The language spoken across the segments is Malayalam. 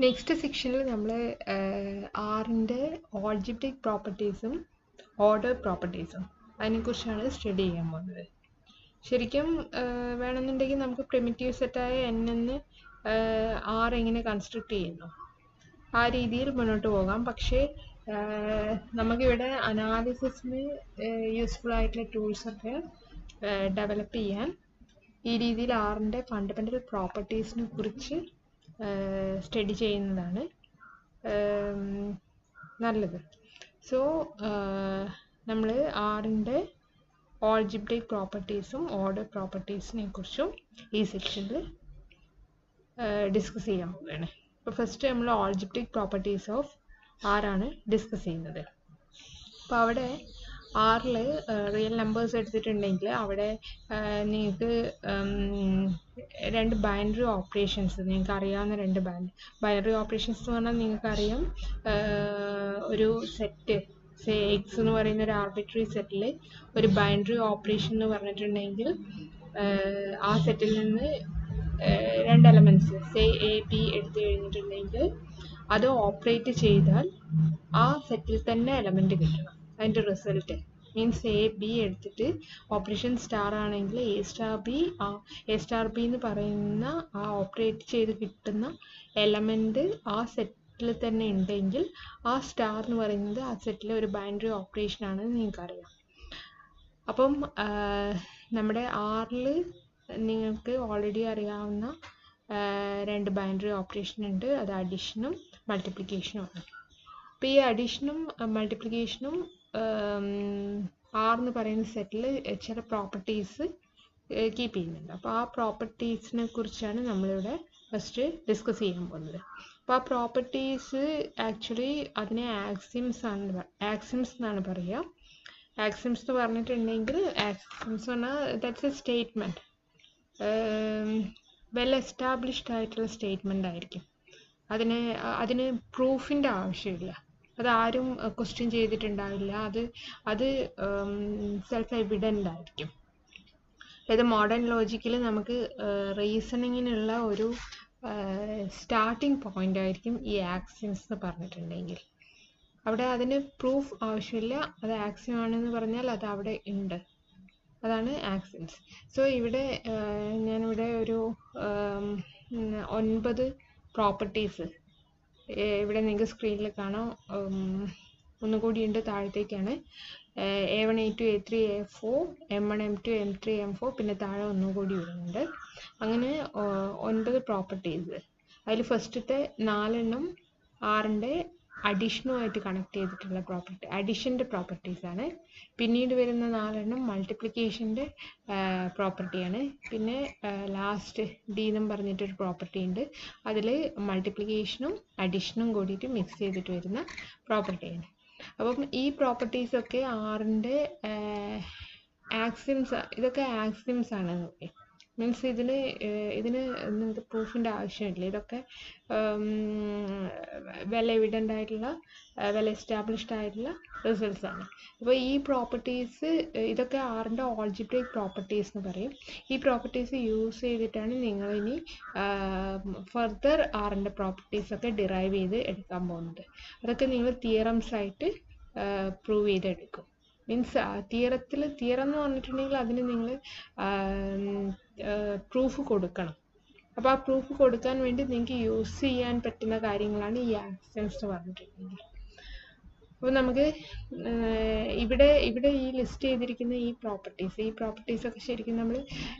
നെക്സ്റ്റ് സെക്ഷനിൽ നമ്മൾ ആറിൻ്റെ ഓൾജിബ്രിക് പ്രോപ്പർട്ടീസും ഓർഡർ പ്രോപ്പർട്ടീസും അതിനെക്കുറിച്ചാണ് സ്റ്റഡി ചെയ്യാൻ പോകുന്നത്. ശരിക്കും വേണമെന്നുണ്ടെങ്കിൽ നമുക്ക് പ്രിമിറ്റീവ് സെറ്റായ n എന്ന് ആർ എങ്ങനെ കൺസ്ട്രക്ട് ചെയ്യുന്നു ആ രീതിയിൽ മുന്നോട്ട് പോകാം. പക്ഷേ നമുക്കിവിടെ അനാലിസിസിന് യൂസ്ഫുൾ ആയിട്ടുള്ള ടൂൾസൊക്കെ ഡെവലപ്പ് ചെയ്യാൻ ഈ രീതിയിൽ ആറിൻ്റെ ഫണ്ടമെൻ്റൽ പ്രോപ്പർട്ടീസിനെ കുറിച്ച് സ്റ്റഡി ചെയ്യുന്നതാണ് നല്ലത്. സോ നമ്മൾ ആറിൻ്റെ ഓൾജിബ്രിക് പ്രോപ്പർട്ടീസും ഓർഡർ പ്രോപ്പർട്ടീസിനെ കുറിച്ചും ഈ സെക്ഷനിൽ ഡിസ്കസ് ചെയ്യാൻ പോവുകയാണ്. അപ്പോൾ ഫസ്റ്റ് നമ്മൾ ഓൾജിബ്രിക് പ്രോപ്പർട്ടീസ് ഓഫ് ആറാണ് ഡിസ്കസ് ചെയ്യുന്നത്. അപ്പോൾ അവിടെ ആറിൽ റിയൽ നമ്പേഴ്സ് എടുത്തിട്ടുണ്ടെങ്കിൽ അവിടെ നിങ്ങൾക്ക് രണ്ട് ബൈനറി ഓപ്പറേഷൻസ് നിങ്ങൾക്ക് അറിയാവുന്ന രണ്ട് ബൈനറി ഓപ്പറേഷൻസ് എന്ന് പറഞ്ഞാൽ നിങ്ങൾക്കറിയാം ഒരു സെറ്റ് സേ എക്സ് എന്ന് പറയുന്ന ഒരു ആർബിട്രറി സെറ്റിൽ ഒരു ബൈനറി ഓപ്പറേഷൻ എന്ന് പറഞ്ഞിട്ടുണ്ടെങ്കിൽ ആ സെറ്റിൽ നിന്ന് രണ്ട് എലമെൻറ്റ്സ് സേ എ ബി എടുത്തു കഴിഞ്ഞിട്ടുണ്ടെങ്കിൽ അത് ഓപ്പറേറ്റ് ചെയ്താൽ ആ സെറ്റിൽ തന്നെ എലമെൻറ്റ് കിട്ടണം. അതിൻ്റെ റിസൾട്ട് മീൻസ് എ ബി എടുത്തിട്ട് ഓപ്പറേഷൻ സ്റ്റാർ ആണെങ്കിൽ എ സ്റ്റാർ ബി എന്ന് പറയുന്ന ആ ഓപ്പറേറ്റ് ചെയ്ത് കിട്ടുന്ന എലമെൻറ്റ് ആ സെറ്റിൽ തന്നെ ഉണ്ടെങ്കിൽ ആ സ്റ്റാർ എന്ന് പറയുന്നത് ആ സെറ്റിലെ ഒരു ബൈനറി ഓപ്പറേഷൻ ആണെന്ന് നിങ്ങൾക്കറിയാം. അപ്പം നമ്മുടെ ആറിൽ നിങ്ങൾക്ക് ഓൾറെഡി അറിയാവുന്ന രണ്ട് ബൈനറി ഓപ്പറേഷൻ ഉണ്ട്. അത് അഡീഷനും മൾട്ടിപ്ലിക്കേഷനും ആണ്. അപ്പോൾ ഈ അഡീഷനും മൾട്ടിപ്ലിക്കേഷനും ആർ എന്ന് പറയുന്ന സെറ്റിൽ ചില പ്രോപ്പർട്ടീസ് കീപ്പ് ചെയ്യുന്നുണ്ട്. അപ്പോൾ ആ പ്രോപ്പർട്ടീസിനെ കുറിച്ചാണ് നമ്മളിവിടെ ഫസ്റ്റ് ഡിസ്കസ് ചെയ്യാൻ പോകുന്നത്. അപ്പോൾ ആ പ്രോപ്പർട്ടീസ് ആക്ച്വലി അതിനെ ആക്സിംസ് എന്നാണ് പറയുക. ആക്സിംസ് എന്ന് പറഞ്ഞിട്ടുണ്ടെങ്കിൽ ആക്സിംസ് പറഞ്ഞാൽ that's A statement, well established ആയിട്ടുള്ള സ്റ്റേറ്റ്മെൻ്റ് ആയിരിക്കും. അതിന് പ്രൂഫിൻ്റെ ആവശ്യമില്ല. അതാരും ക്വസ്റ്റ്യൻ ചെയ്തിട്ടുണ്ടാവില്ല. അത് സെൽഫ് എവിഡൻ്റ് ആയിരിക്കും. അതായത് മോഡേൺ ലോജിക്കിൽ നമുക്ക് റീസണിങ്ങിനുള്ള ഒരു സ്റ്റാർട്ടിംഗ് പോയിൻ്റ് ആയിരിക്കും ഈ ആക്സിംസ് എന്ന് പറഞ്ഞിട്ടുണ്ടെങ്കിൽ. അവിടെ അതിന് പ്രൂഫ് ആവശ്യമില്ല. അത് ആക്സിയം ആണെന്ന് പറഞ്ഞാൽ അത് അവിടെ ഉണ്ട്. അതാണ് ആക്സിംസ്. സോ ഇവിടെ ഞാനിവിടെ ഒരു 9 പ്രോപ്പർട്ടീസ് ഇവിടെ നിങ്ങൾക്ക് സ്ക്രീനിൽ കാണാം. ഒന്നുകൂടി ഉണ്ട്, താഴത്തേക്കാണ്. A1 A2 A3 A4 M1 M2 M3 M4 പിന്നെ താഴെ ഒന്നുകൂടി വരുന്നുണ്ട്. അങ്ങനെ 9 പ്രോപ്പർട്ടീസ്. അതിൽ ഫസ്റ്റത്തെ 4 ആറിൻ്റെ അഡീഷനുമായിട്ട് കണക്ട് ചെയ്തിട്ടുള്ള പ്രോപ്പർട്ടി, അഡീഷൻ്റെ പ്രോപ്പർട്ടീസാണ്. പിന്നീട് വരുന്ന 4 മൾട്ടിപ്ലിക്കേഷൻ്റെ പ്രോപ്പർട്ടിയാണ്. പിന്നെ ലാസ്റ്റ് ഡി എന്നും പറഞ്ഞിട്ടൊരു പ്രോപ്പർട്ടി ഉണ്ട്. അതിൽ മൾട്ടിപ്ലിക്കേഷനും അഡീഷനും കൂടിയിട്ട് മിക്സ് ചെയ്തിട്ട് വരുന്ന പ്രോപ്പർട്ടിയാണ്. അപ്പം ഈ പ്രോപ്പർട്ടീസൊക്കെ ആറിൻ്റെ ആക്സിംസ്, ഇതൊക്കെ ആക്സിംസ് ആണ്. ഓക്കെ, മീൻസ് ഇതിന് നിങ്ങൾക്ക് പ്രൂഫിൻ്റെ ആവശ്യമില്ല. ഇതൊക്കെ വെൽ എവിഡൻ്റ് ആയിട്ടുള്ള വെൽ എസ്റ്റാബ്ലിഷ്ഡ് ആയിട്ടുള്ള റിസൾട്ട്സ് ആണ്. അപ്പോൾ ഈ പ്രോപ്പർട്ടീസ് ഇതൊക്കെ ആറിൻ്റെ ഓൾജിബ്രിക് പ്രോപ്പർട്ടീസ് എന്ന് പറയും. ഈ പ്രോപ്പർട്ടീസ് യൂസ് ചെയ്തിട്ടാണ് നിങ്ങളിനി ഫർദർ ആറിൻ്റെ പ്രോപ്പർട്ടീസൊക്കെ ഡിറൈവ് ചെയ്ത് എടുക്കാൻ പോകുന്നത്. അതൊക്കെ നിങ്ങൾ തിയറംസ് ആയിട്ട് പ്രൂവ് ചെയ്തെടുക്കും. മീൻസ് തിയറം എന്ന് പറഞ്ഞിട്ടുണ്ടെങ്കിൽ അതിന് നിങ്ങൾ പ്രൂഫ് കൊടുക്കണം. അപ്പോൾ ആ പ്രൂഫ് കൊടുക്കാൻ വേണ്ടി നിങ്ങൾക്ക് യൂസ് ചെയ്യാൻ പറ്റുന്ന കാര്യങ്ങളാണ് ഈ ആക്സിംസ് എന്ന് പറഞ്ഞിട്ടുണ്ടെങ്കിൽ. അപ്പോൾ നമുക്ക് ഇവിടെ ഈ ലിസ്റ്റ് ചെയ്തിരിക്കുന്ന ഈ പ്രോപ്പർട്ടീസൊക്കെ ശരിക്കും നമ്മൾ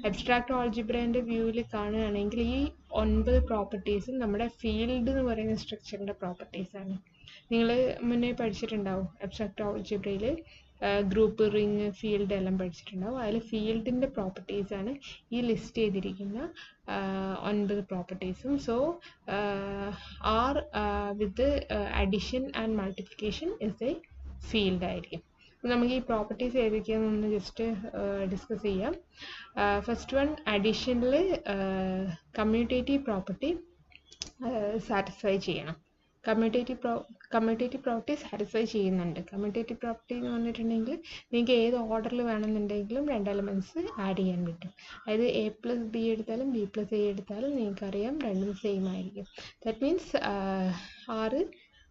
അബ്സ്ട്രാക്ട് ആൾജിബ്രേൻ്റെ വ്യൂവിൽ കാണുകയാണെങ്കിൽ ഈ 9 പ്രോപ്പർട്ടീസും നമ്മുടെ ഫീൽഡ് എന്ന് പറയുന്ന സ്ട്രക്ചറിൻ്റെ പ്രോപ്പർട്ടീസാണ്. നിങ്ങൾ മുന്നേ പഠിച്ചിട്ടുണ്ടാവും അബ്സ്ട്രാക്ട് ആൾജിബ്രയിൽ ഗ്രൂപ്പ്, റിങ്, ഫീൽഡ് എല്ലാം പഠിച്ചിട്ടുണ്ടാവും. അതിൽ ഫീൽഡിൻ്റെ പ്രോപ്പർട്ടീസാണ് ഈ ലിസ്റ്റ് ചെയ്തിരിക്കുന്ന 9 പ്രോപ്പർട്ടീസും. So R with addition and multiplication is a field ആയിരിക്കും. നമുക്ക് ഈ പ്രോപ്പർട്ടീസ് ഏതൊക്കെയാണെന്ന് ജസ്റ്റ് ഡിസ്കസ് ചെയ്യാം. ഫസ്റ്റ് വൺ, അഡിഷനിൽ കമ്മ്യൂട്ടേറ്റീവ് പ്രോപ്പർട്ടി സാറ്റിസ്ഫൈ ചെയ്യണം. കമ്മ്യൂട്ടേറ്റീവ് പ്രോപ്പർട്ടി സാറ്റിസ്ഫൈ ചെയ്യുന്നുണ്ട്. കമ്മ്യൂട്ടേറ്റീവ് പ്രോപ്പർട്ടി എന്ന് പറഞ്ഞിട്ടുണ്ടെങ്കിൽ നിങ്ങൾക്ക് ഏത് ഓർഡറിൽ വേണമെന്നുണ്ടെങ്കിലും 2 എലമെൻറ്റ്സ് ആഡ് ചെയ്യാൻ പറ്റും. അതായത് A+B എടുത്താലും B+A എടുത്താലും നിങ്ങൾക്കറിയാം രണ്ടും സെയിം ആയിരിക്കും. That means 6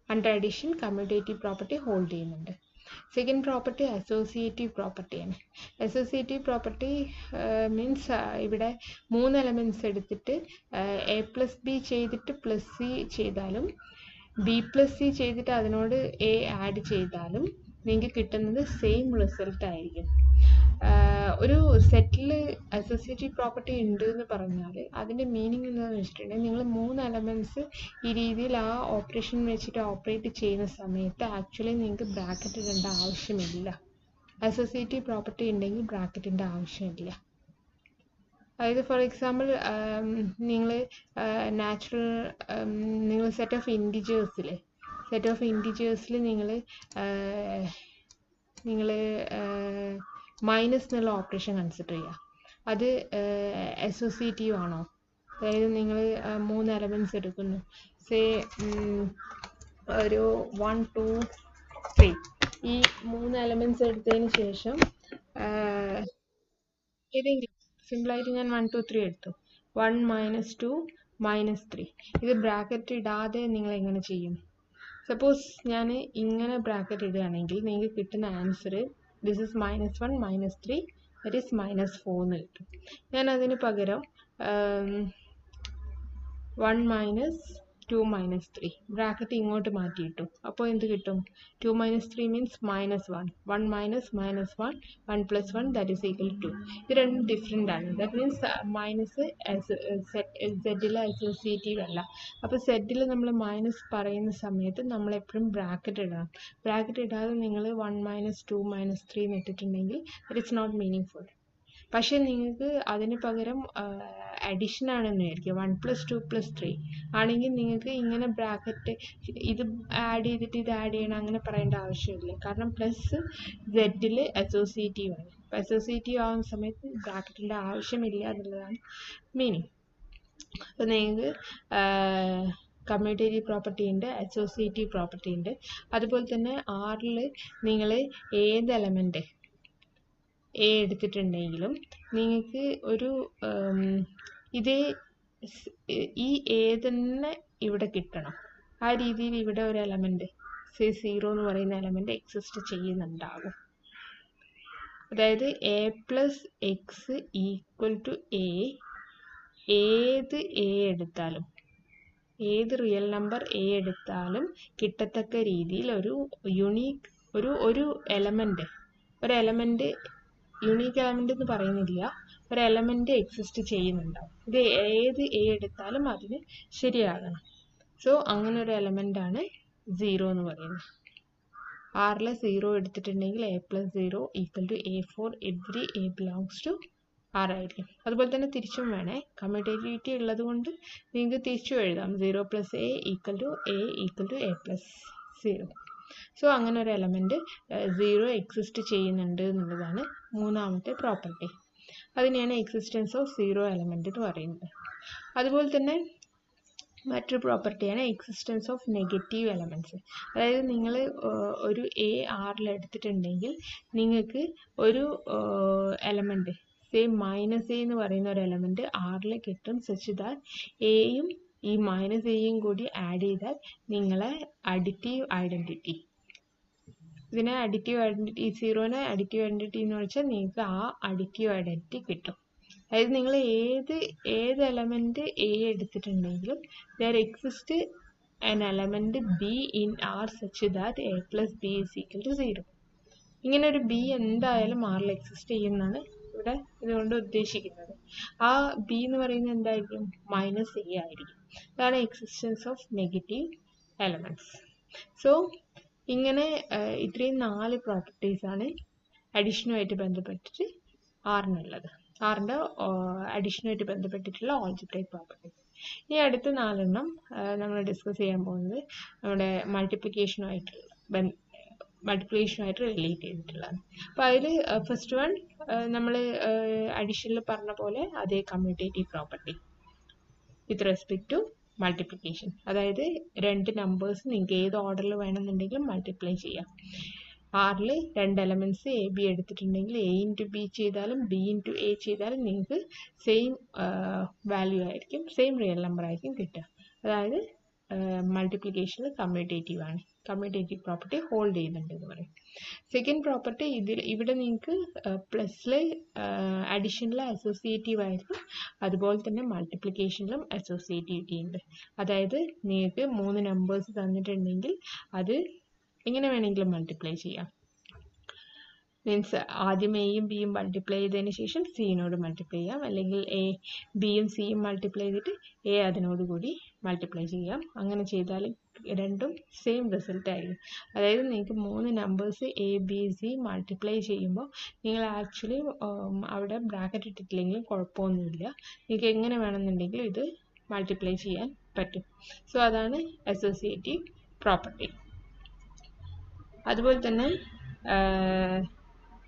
under addition commutative property hold ചെയ്യുന്നുണ്ട്. സെക്കൻഡ് പ്രോപ്പർട്ടി അസോസിയേറ്റീവ് പ്രോപ്പർട്ടിയാണ്. അസോസിയേറ്റീവ് പ്രോപ്പർട്ടി മീൻസ് ഇവിടെ 3 എലമെൻറ്റ്സ് എടുത്തിട്ട് A+B ചെയ്തിട്ട് +C ചെയ്താലും B+C ചെയ്തിട്ട് അതിനോട് A ആഡ് ചെയ്താലും നിങ്ങൾക്ക് കിട്ടുന്നത് സെയിം റിസൾട്ട് ആയിരിക്കും. ഒരു സെറ്റിൽ അസോസിയേറ്റീവ് പ്രോപ്പർട്ടി ഉണ്ട് എന്ന് പറഞ്ഞാൽ അതിൻ്റെ മീനിങ് എന്താണെന്ന് വെച്ചിട്ടുണ്ടെങ്കിൽ നിങ്ങൾ 3 എലമെൻറ്റ്സ് ഈ രീതിയിൽ ആ ഓപ്പറേഷൻ വെച്ചിട്ട് ഓപ്പറേറ്റ് ചെയ്യുന്ന സമയത്ത് ആക്ച്വലി നിങ്ങൾക്ക് ബ്രാക്കറ്റ് ഇടേണ്ട ആവശ്യമില്ല. അസോസിയേറ്റീവ് പ്രോപ്പർട്ടി ഉണ്ടെങ്കിൽ ബ്രാക്കറ്റിൻ്റെ ആവശ്യമില്ല. അതായത് ഫോർ എക്സാമ്പിൾ നിങ്ങൾ നിങ്ങൾ സെറ്റ് ഓഫ് ഇൻറ്റിജേഴ്സിൽ നിങ്ങൾ മൈനസ് എന്നുള്ള ഓപ്പറേഷൻ കൺസിഡർ ചെയ്യുക. അത് അസോസിയേറ്റീവ് ആണോ? അതായത് നിങ്ങൾ 3 എലമെൻറ്റ്സ് എടുക്കുന്നു, സേ ഒരു 1 2 3 ഈ 3 എലമെൻറ്റ്സ് എടുത്തതിന് ശേഷം ഏതെങ്കിലും സിമ്പിളായിട്ട് ഞാൻ 1 2 3 എടുത്തു. 1 - 2 - 3 ഇത് ബ്രാക്കറ്റ് ഇടാതെ നിങ്ങൾ എങ്ങനെ ചെയ്യും? സപ്പോസ് ഞാൻ ഇങ്ങനെ ബ്രാക്കറ്റ് ഇടുകയാണെങ്കിൽ നിങ്ങൾക്ക് കിട്ടുന്ന answer this is -1 - 3 that is -4 എന്ന് കിട്ടും. ഞാൻ അതിന് പകരം 1 - 2 - 3 ബ്രാക്കറ്റ് ഇങ്ങോട്ട് മാറ്റിയിട്ടു. അപ്പോൾ എന്ത് കിട്ടും? 2 - 3 means -1 1 - -1 1 + 1 that is equal to. ഇത് രണ്ടും ഡിഫറെൻ്റ് ആണ്. ദാറ്റ് മീൻസ് മൈനസ് സെഡിൽ അസോസിയേറ്റീവ് അല്ല. അപ്പോൾ സെഡിൽ നമ്മൾ മൈനസ് പറയുന്ന സമയത്ത് നമ്മൾ എപ്പോഴും ബ്രാക്കറ്റ് ഇടണം. ബ്രാക്കറ്റ് ഇടാതെ നിങ്ങൾ 1 - 2 - 3 എന്ന് ഇട്ടിട്ടുണ്ടെങ്കിൽ that it's not meaningful. പക്ഷേ നിങ്ങൾക്ക് അതിന് പകരം അഡീഷൻ ആണെന്ന് വിചാരിക്കുക, 1 + 2 + 3 ആണെങ്കിൽ നിങ്ങൾക്ക് ഇങ്ങനെ ബ്രാക്കറ്റ് ഇത് ആഡ് ചെയ്തിട്ട് ഇത് ആഡ് ചെയ്യണം അങ്ങനെ പറയേണ്ട ആവശ്യമില്ല. കാരണം പ്ലസ് സെഡിൽ അസോസിയേറ്റീവ് ആണ്. അപ്പോൾ അസോസിയേറ്റീവ് ആവുന്ന സമയത്ത് ബ്രാക്കറ്റിൻ്റെ ആവശ്യമില്ല എന്നുള്ളതാണ് മീനിങ്. അപ്പോൾ നിങ്ങൾക്ക് കമ്മ്യൂട്ടേറ്റീവ് പ്രോപ്പർട്ടി ഉണ്ട്, അസോസിയേറ്റീവ് പ്രോപ്പർട്ടി ഉണ്ട്. അതുപോലെ തന്നെ ആറിൽ നിങ്ങൾ ഏത് എലമെൻറ്റ് A എടുത്തിട്ടുണ്ടെങ്കിലും നിങ്ങൾക്ക് ഒരു ഈ A തന്നെ ഇവിടെ കിട്ടണം. ആ രീതിയിൽ ഇവിടെ ഒരു എലമെൻറ്റ് 0 എന്ന് പറയുന്ന എലമെൻറ്റ് എക്സിസ്റ്റ് ചെയ്യുന്നുണ്ടാകും. അതായത് A+X = A ഏത് A എടുത്താലും, ഏത് റിയൽ നമ്പർ A എടുത്താലും കിട്ടത്തക്ക രീതിയിൽ ഒരു യുണീക്ക് ഒരു എലമെൻറ്റ് യുണീക്ക് എലമെൻ്റ് എന്ന് പറയുന്നില്ല, ഒരു എലമെൻ്റ് എക്സിസ്റ്റ് ചെയ്യുന്നുണ്ടാവും. ഇത് ഏത് A എടുത്താലും അതിന് ശരിയാകണം. സോ അങ്ങനെ ഒരു എലമെൻ്റാണ് 0 എന്ന് പറയുന്നത്. ആറിൽ 0 എടുത്തിട്ടുണ്ടെങ്കിൽ A+0 = A for every A belongs to R ആയിരിക്കും. അതുപോലെ തന്നെ തിരിച്ചും വേണേ, കമ്മ്യൂട്ടേറ്റിവിറ്റി ഉള്ളത് കൊണ്ട് നിങ്ങൾക്ക് തിരിച്ചും എഴുതാം. 0 + A = A+0. സോ അങ്ങനെ ഒരു എലമെൻറ്റ് 0 എക്സിസ്റ്റ് ചെയ്യുന്നുണ്ട് എന്നുള്ളതാണ് മൂന്നാമത്തെ പ്രോപ്പർട്ടി. അതിനെയാണ് എക്സിസ്റ്റൻസ് ഓഫ് 0 എലമെൻറ്റ് എന്ന് പറയുന്നത്. അതുപോലെ തന്നെ മറ്റൊരു പ്രോപ്പർട്ടിയാണ് എക്സിസ്റ്റൻസ് ഓഫ് നെഗറ്റീവ് എലമെൻറ്റ്സ്. അതായത് നിങ്ങൾ ഒരു A ആറിൽ എടുത്തിട്ടുണ്ടെങ്കിൽ നിങ്ങൾക്ക് ഒരു എലമെൻറ്റ് -A എന്ന് പറയുന്ന ഒരു എലമെൻറ്റ് ആറിൽ കിട്ടും. സച്ച് ദാറ്റ് എയും ഈ -Aയും കൂടി ആഡ് ചെയ്താൽ നിങ്ങളെ അഡിറ്റീവ് ഐഡൻറ്റിറ്റി, ഇതിനെ അഡിറ്റീവ് ഐഡൻറ്റിറ്റി, 0നെ അഡിറ്റീവ് ഐഡൻറ്റിറ്റി എന്ന് വെച്ചാൽ നിങ്ങൾക്ക് ആ അഡിറ്റീവ് ഐഡൻറ്റിറ്റി കിട്ടും. അതായത് നിങ്ങൾ ഏത് element A എടുത്തിട്ടുണ്ടെങ്കിലും there exists an element B in R such that A + B = 0. ഇങ്ങനെ ഒരു B എന്തായാലും ആറിൽ എക്സിസ്റ്റ് ചെയ്യുന്നതാണ് ഇവിടെ ഇതുകൊണ്ട് ഉദ്ദേശിക്കുന്നത്. ആ B എന്ന് പറയുന്നത് എന്തായിരിക്കും? -A ആയിരിക്കും. അതാണ് existence of negative elements. So ഇങ്ങനെ ഇത്രയും 4 പ്രോപ്പർട്ടീസാണ് അഡീഷനുമായിട്ട് ബന്ധപ്പെട്ടിട്ട് ആറിനുള്ളത്. ആറിൻ്റെ അഡീഷനുമായിട്ട് ബന്ധപ്പെട്ടിട്ടുള്ള ഓൾജിബ്രൈക് പ്രോപ്പർട്ടീസ്. ഇനി അടുത്ത 4 നമ്മൾ ഡിസ്കസ് ചെയ്യാൻ പോകുന്നത് നമ്മുടെ മൾട്ടിപ്ലിക്കേഷനുമായിട്ട് റിലേറ്റ് ചെയ്തിട്ടുള്ളതാണ്. അപ്പോൾ അതിൽ ഫസ്റ്റ് വൺ നമ്മൾ അഡീഷനിൽ പറഞ്ഞ പോലെ അതേ commutative property with respect to multiplication. അതായത് രണ്ട് നമ്പേഴ്സ് നിങ്ങൾക്ക് ഏത് ഓർഡറിൽ വേണമെന്നുണ്ടെങ്കിലും മൾട്ടിപ്ലൈ ചെയ്യാം. ആറിൽ രണ്ട് എലമെൻറ്റ്സ് എ ബി എടുത്തിട്ടുണ്ടെങ്കിൽ എ ഇൻറ്റു ബി ചെയ്താലും ബി ഇൻറ്റു എ ചെയ്താലും നിങ്ങൾക്ക് സെയിം വാല്യൂ ആയിരിക്കും, സെയിം റിയൽ നമ്പർ ആയിരിക്കും കിട്ടുക. അതായത് മൾട്ടിപ്ലിക്കേഷനിൽ കമ്മ്യൂട്ടേറ്റീവ് ആണ്. കമ്മ്യൂട്ടേറ്റീവ് പ്രോപ്പർട്ടി ഹോൾഡ് ചെയ്യുന്നുണ്ട് എന്ന് പറയും. സെക്കൻഡ് പ്രോപ്പർട്ടി ഇവിടെ നിങ്ങൾക്ക് പ്ലസ്സിൽ അഡീഷനിൽ അസോസിയേറ്റീവ് ആയിരിക്കും, അതുപോലെ തന്നെ മൾട്ടിപ്ലിക്കേഷനിലും അസോസിയേറ്റിവിറ്റി ഉണ്ട്. അതായത് നിങ്ങൾക്ക് 3 നമ്പേഴ്സ് തന്നിട്ടുണ്ടെങ്കിൽ അത് എങ്ങനെ വേണമെങ്കിലും മൾട്ടിപ്ലൈ ചെയ്യാം. മീൻസ് ആദ്യം എയും ബിയും മൾട്ടിപ്ലൈ ചെയ്തതിന് ശേഷം സിനോട് മൾട്ടിപ്ലൈ ചെയ്യാം, അല്ലെങ്കിൽ ബിയും സിയും മൾട്ടിപ്ലൈ ചെയ്തിട്ട് എ അതിനോട് കൂടി മൾട്ടിപ്ലൈ ചെയ്യാം. അങ്ങനെ ചെയ്താൽ രണ്ടും സെയിം റിസൾട്ട് ആയിരിക്കും. അതായത് നിങ്ങൾക്ക് 3 numbers A B C multiply ചെയ്യുമ്പോൾ നിങ്ങൾ ആക്ച്വലി അവിടെ ബ്രാക്കറ്റ് ഇട്ടിട്ടില്ലെങ്കിലും കുഴപ്പമൊന്നുമില്ല, നിങ്ങൾക്ക് എങ്ങനെ വേണമെന്നുണ്ടെങ്കിലും ഇത് മൾട്ടിപ്ലൈ ചെയ്യാൻ പറ്റും. സോ അതാണ് അസോസിയേറ്റീവ് പ്രോപ്പർട്ടി. അതുപോലെ തന്നെ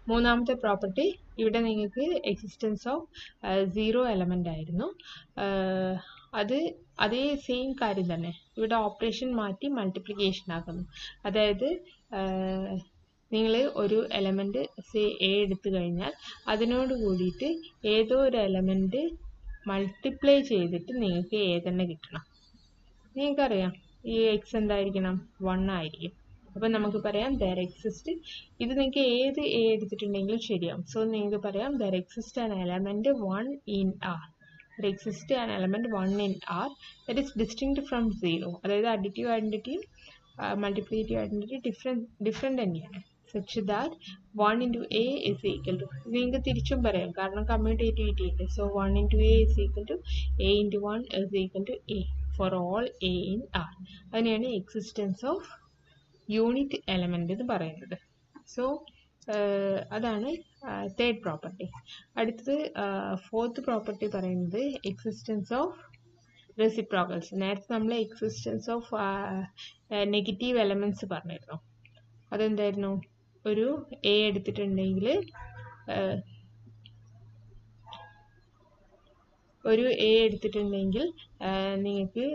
മൂന്നാമത്തെ പ്രോപ്പർട്ടി, ഇവിടെ നിങ്ങൾക്ക് എക്സിസ്റ്റൻസ് ഓഫ് 0 എലമെൻ്റ് ആയിരുന്നു. അതേ സെയിം കാര്യം തന്നെ ഇവിടെ ഓപ്പറേഷൻ മാറ്റി മൾട്ടിപ്ലിക്കേഷൻ ആക്കുന്നു. അതായത് നിങ്ങൾ ഒരു എലമെൻറ്റ് എ എടുത്തു കഴിഞ്ഞാൽ അതിനോട് കൂടിയിട്ട് ഏതോ ഒരു എലമെൻറ്റ് മൾട്ടിപ്ലൈ ചെയ്തിട്ട് നിങ്ങൾക്ക് എ തന്നെ കിട്ടണം. നിങ്ങൾക്കറിയാം ഈ എക്സ് എന്തായിരിക്കണം, 1 ആയിരിക്കും. അപ്പം നമുക്ക് പറയാം ദർ എക്സിസ്റ്റ്, ഇത് നിങ്ങൾക്ക് ഏത് എ എടുത്തിട്ടുണ്ടെങ്കിലും ശരിയാവും. സോ നിങ്ങൾക്ക് പറയാം there exist an element 1 in R. There exist an element 1 in R that is distinct from 0. അതായത് അഡിറ്റീവ് ഐഡൻറ്റിറ്റിയും മൾട്ടിപ്ലിക്കേറ്റീവ് ഐഡൻറ്റിറ്റി ഡിഫറെൻ്റ് തന്നെയാണ്. Such that 1 into A is equal to, നിങ്ങൾക്ക് തിരിച്ചും പറയാം കാരണം കമ്മ്യൂട്ടേറ്റിവിറ്റി ഉണ്ട്. So 1 into A is equal to A into 1 is equal to A for all A in R. അതിനെയാണ് എക്സിസ്റ്റൻസ് ഓഫ് യൂണിറ്റ് എലമെൻ്റ് എന്ന് പറയുന്നത്. സോ അതാണ് തേർഡ് പ്രോപ്പർട്ടി. അടുത്തത് ഫോർത്ത് പ്രോപ്പർട്ടി പറയുന്നത് എക്സിസ്റ്റൻസ് ഓഫ് റെസിപ്രോക്കൽസ്. നേരത്തെ നമ്മൾ എക്സിസ്റ്റൻസ് ഓഫ് നെഗറ്റീവ് എലമെൻറ്റ്സ് പറഞ്ഞിരുന്നു. അതെന്തായിരുന്നു, ഒരു എ എടുത്തിട്ടുണ്ടെങ്കിൽ നിങ്ങൾക്ക്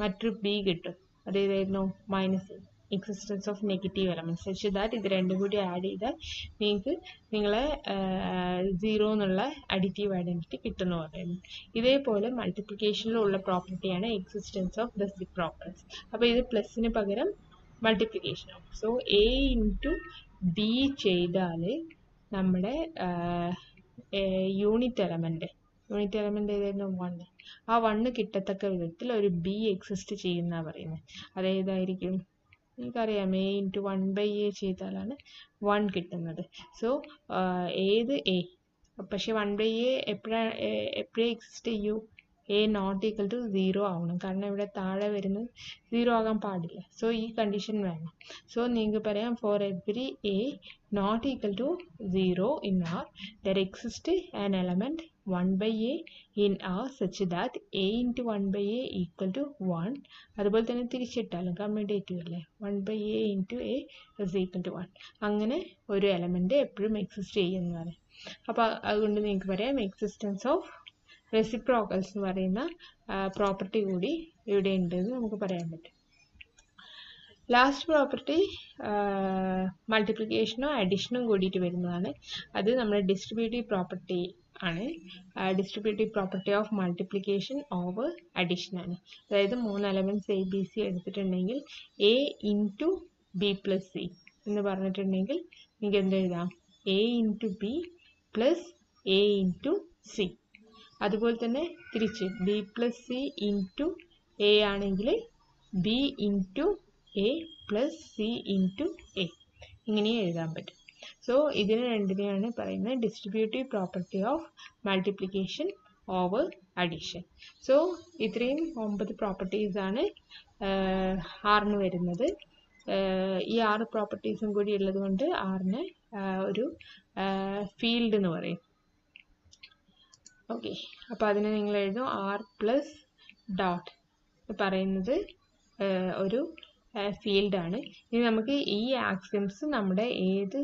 മറ്റൊരു ബി കിട്ടും. അതേതായിരുന്നു, minus existence of negative elements. Such that ഇത് രണ്ടും കൂടി ആഡ് ചെയ്താൽ നിങ്ങൾക്ക് നിങ്ങളെ 0 എന്നുള്ള അഡിറ്റീവ് ഐഡൻറ്റിറ്റി കിട്ടുമെന്ന് പറയുന്നു. ഇതേപോലെ മൾട്ടിപ്ലിക്കേഷനിലുള്ള പ്രോപ്പർട്ടിയാണ് എക്സിസ്റ്റൻസ് ഓഫ് റെസിപ്രോക്കൽസ്. അപ്പോൾ ഇത് പ്ലസിന് പകരം മൾട്ടിപ്ലിക്കേഷൻ ആവും. സോ എ ഇൻറ്റു ബി ചെയ്താൽ നമ്മുടെ യൂണിറ്റ് എലമെൻറ്റ് ഏതായിരുന്നു, 1. ആ 1 കിട്ടത്തക്ക വിധത്തിൽ ഒരു ബി എക്സിസ്റ്റ് ചെയ്യുന്ന പറയുന്നത്. അതേതായിരിക്കും, നിങ്ങൾക്കറിയാം എ ഇൻറ്റു 1/A ചെയ്താലാണ് 1 കിട്ടുന്നത്. സോ ഏത് എ, പക്ഷെ 1/A എപ്പോഴേ എക്സിസ്റ്റ് ചെയ്യൂ, എ നോട്ട് ഈക്വൽ ടു 0 ആവണം. കാരണം ഇവിടെ താഴെ വരുന്നത് 0 ആകാൻ പാടില്ല. സോ ഈ കണ്ടീഷൻ വേണം. സോ നിങ്ങൾക്ക് പറയാം for every a not equal to 0 in R there exists an element 1/A in R such that A into 1/A equal to 1. അതുപോലെ തന്നെ തിരിച്ചിട്ടാലും കമ്മ്യൂട്ടേറ്റീവ് അല്ലേ, 1/A into A is equal to 1. അങ്ങനെ ഒരു എലമെൻറ്റ് എപ്പോഴും എക്സിസ്റ്റ് ചെയ്യുന്നതാണ്. അപ്പോൾ അതുകൊണ്ട് നിങ്ങൾക്ക് പറയാം എക്സിസ്റ്റൻസ് ഓഫ് റെസിപ്രോക്കൽസ് എന്ന് പറയുന്ന പ്രോപ്പർട്ടി കൂടി ഇവിടെ ഉണ്ടെന്ന് നമുക്ക് പറയാൻ പറ്റും. ലാസ്റ്റ് പ്രോപ്പർട്ടി മൾട്ടിപ്ലിക്കേഷനോ അഡീഷനും കൂടിയിട്ട് വരുന്നതാണ്. അത് നമ്മുടെ ഡിസ്ട്രിബ്യൂട്ടീവ് പ്രോപ്പർട്ടി ആണ്. Distributive property of multiplication over addition ആണ്. അതായത് 3 എലമെൻറ്റ്സ് എ ബി സി എടുത്തിട്ടുണ്ടെങ്കിൽ A into B plus C എന്ന് പറഞ്ഞിട്ടുണ്ടെങ്കിൽ നിങ്ങൾക്ക് എന്ത് എഴുതാം, A into B plus A into C. അതുപോലെ തന്നെ തിരിച്ച് B plus C into A ആണെങ്കിൽ B into A plus C into A, ഇങ്ങനെ എഴുതാൻ പറ്റും. സോ ഇതിന് രണ്ടിനെയാണ് പറയുന്നത് distributive property of multiplication over addition. So ഇത്രയും 9 പ്രോപ്പർട്ടീസാണ് ആറിന് വരുന്നത്. ഈ 6 പ്രോപ്പർട്ടീസും കൂടി ഉള്ളത് കൊണ്ട് ആറിന് ഒരു ഫീൽഡ് എന്ന് പറയും. ഓക്കെ, അപ്പോൾ അതിനെ നിങ്ങൾ എഴുതും ആർ പ്ലസ് ഡോട്ട് പറയുന്നത് ഒരു ഫീൽഡാണ്. ഇനി നമുക്ക് ഈ ആക്സിയംസ് നമ്മുടെ ഏത്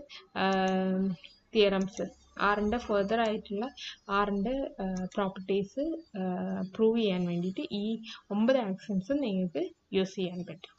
തിയറംസ് ആറിൻ്റെ ഫെർദർ ആയിട്ടുള്ള ആറിൻ്റെ പ്രോപ്പർട്ടീസ് പ്രൂവ് ചെയ്യാൻ വേണ്ടിയിട്ട് ഈ 9 ആക്സിയംസും നിങ്ങൾക്ക് യൂസ് ചെയ്യാൻ പറ്റും.